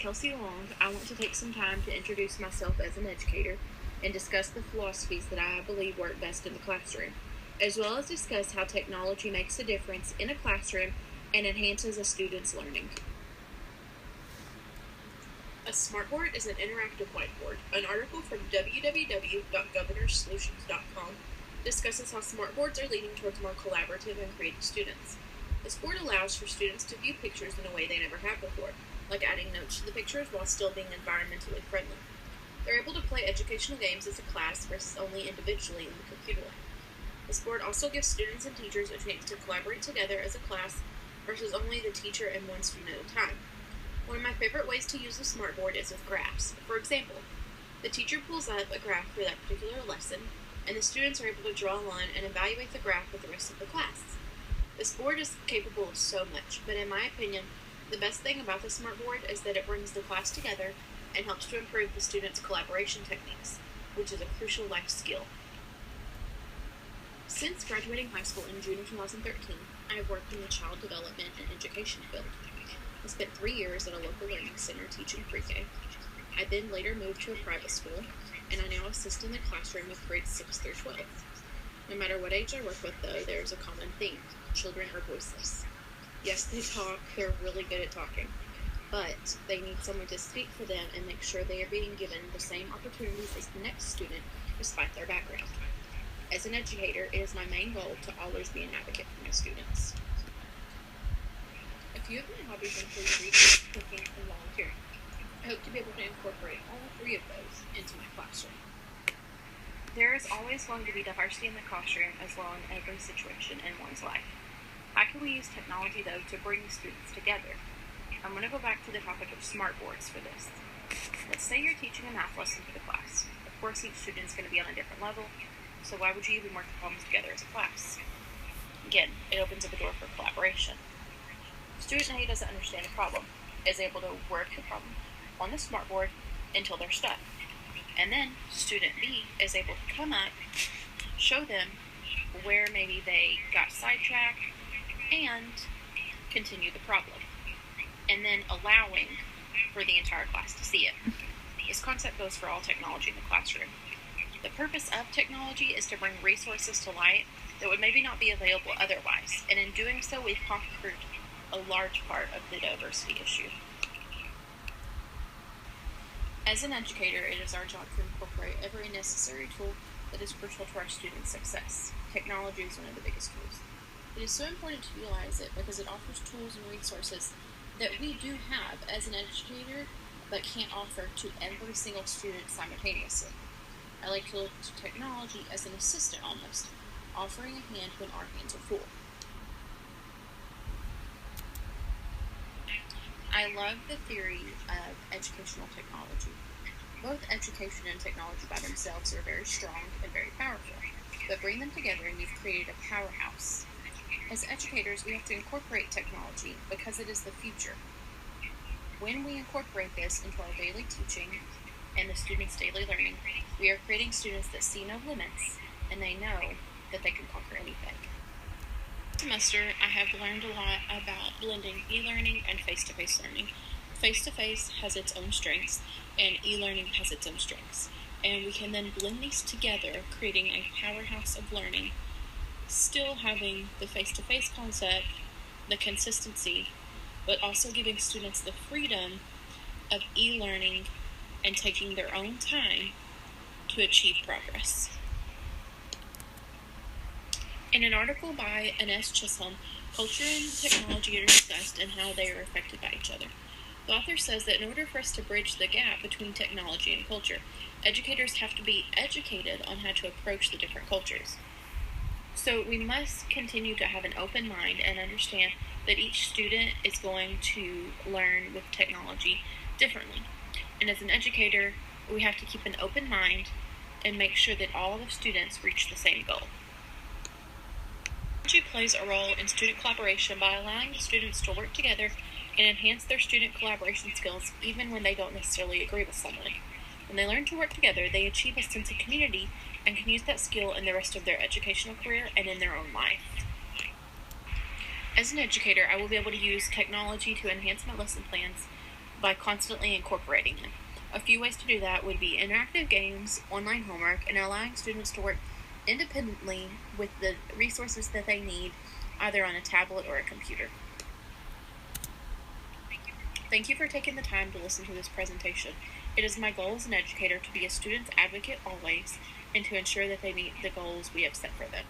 Kelci Long, I want to take some time to introduce myself as an educator and discuss the philosophies that I believe work best in the classroom, as well as discuss how technology makes a difference in a classroom and enhances a student's learning. A smartboard is an interactive whiteboard. An article from www.governorsolutions.com discusses how smartboards are leading towards more collaborative and creative students. This board allows for students to view pictures in a way they never have before, like adding notes to the pictures while still being environmentally friendly. They're able to play educational games as a class versus only individually in the computer lab. This board also gives students and teachers a chance to collaborate together as a class versus only the teacher and one student at a time. One of my favorite ways to use the smartboard is with graphs. For example, the teacher pulls up a graph for that particular lesson, and the students are able to draw a line and evaluate the graph with the rest of the class. This board is capable of so much, but in my opinion, the best thing about the smartboard is that it brings the class together and helps to improve the students' collaboration techniques, which is a crucial life skill. Since graduating high school in June of 2013, I have worked in the child development and education field. I spent 3 years at a local learning center teaching pre-K. I then later moved to a private school, and I now assist in the classroom with grades 6 through 12. No matter what age I work with, though, there is a common theme. Children are voiceless. Yes, they talk, they're really good at talking, but they need someone to speak for them and make sure they are being given the same opportunities as the next student, despite their background. As an educator, it is my main goal to always be an advocate for my students. A few of my hobbies include reading, cooking, and volunteering. I hope to be able to incorporate all 3 of those into my classroom. There is always going to be diversity in the classroom as well in every situation in one's life. How can we use technology, though, to bring students together? I'm going to go back to the topic of smartboards for this. Let's say you're teaching a math lesson for the class. Of course, each student is going to be on a different level, so why would you even work the problems together as a class? Again, it opens up a door for collaboration. Student A doesn't understand the problem, is able to work the problem on the smartboard until they're stuck. And then student B is able to come up, show them where maybe they got sidetracked, and continue the problem. And then allowing for the entire class to see it. This concept goes for all technology in the classroom. The purpose of technology is to bring resources to light that would maybe not be available otherwise, and in doing so, we've conquered a large part of the diversity issue. As an educator, it is our job to incorporate every necessary tool that is crucial to our students' success. Technology is one of the biggest tools. It is so important to utilize it because it offers tools and resources that we do have as an educator, but can't offer to every single student simultaneously. I like to look to technology as an assistant almost, offering a hand when our hands are full. I love the theory of educational technology. Both education and technology by themselves are very strong and very powerful, but bring them together and you've created a powerhouse. As educators, we have to incorporate technology because it is the future. When we incorporate this into our daily teaching and the students' daily learning, we are creating students that see no limits and they know that they can conquer anything. This semester, I have learned a lot about blending e-learning and face-to-face learning. Face-to-face has its own strengths and e-learning has its own strengths. And we can then blend these together, creating a powerhouse of learning, still having the face-to-face concept, the consistency, but also giving students the freedom of e-learning and taking their own time to achieve progress. In an article by Ines Chisholm, culture and technology are discussed and how they are affected by each other. The author says that in order for us to bridge the gap between technology and culture, educators have to be educated on how to approach the different cultures. So we must continue to have an open mind and understand that each student is going to learn with technology differently. And as an educator, we have to keep an open mind and make sure that all of the students reach the same goal. Technology plays a role in student collaboration by allowing the students to work together and enhance their student collaboration skills even when they don't necessarily agree with someone. When they learn to work together, they achieve a sense of community and can use that skill in the rest of their educational career and in their own life. As an educator, I will be able to use technology to enhance my lesson plans by constantly incorporating it. A few ways to do that would be interactive games, online homework, and allowing students to work independently with the resources that they need, either on a tablet or a computer. Thank you for taking the time to listen to this presentation. It is my goal as an educator to be a student's advocate always, and to ensure that they meet the goals we have set for them.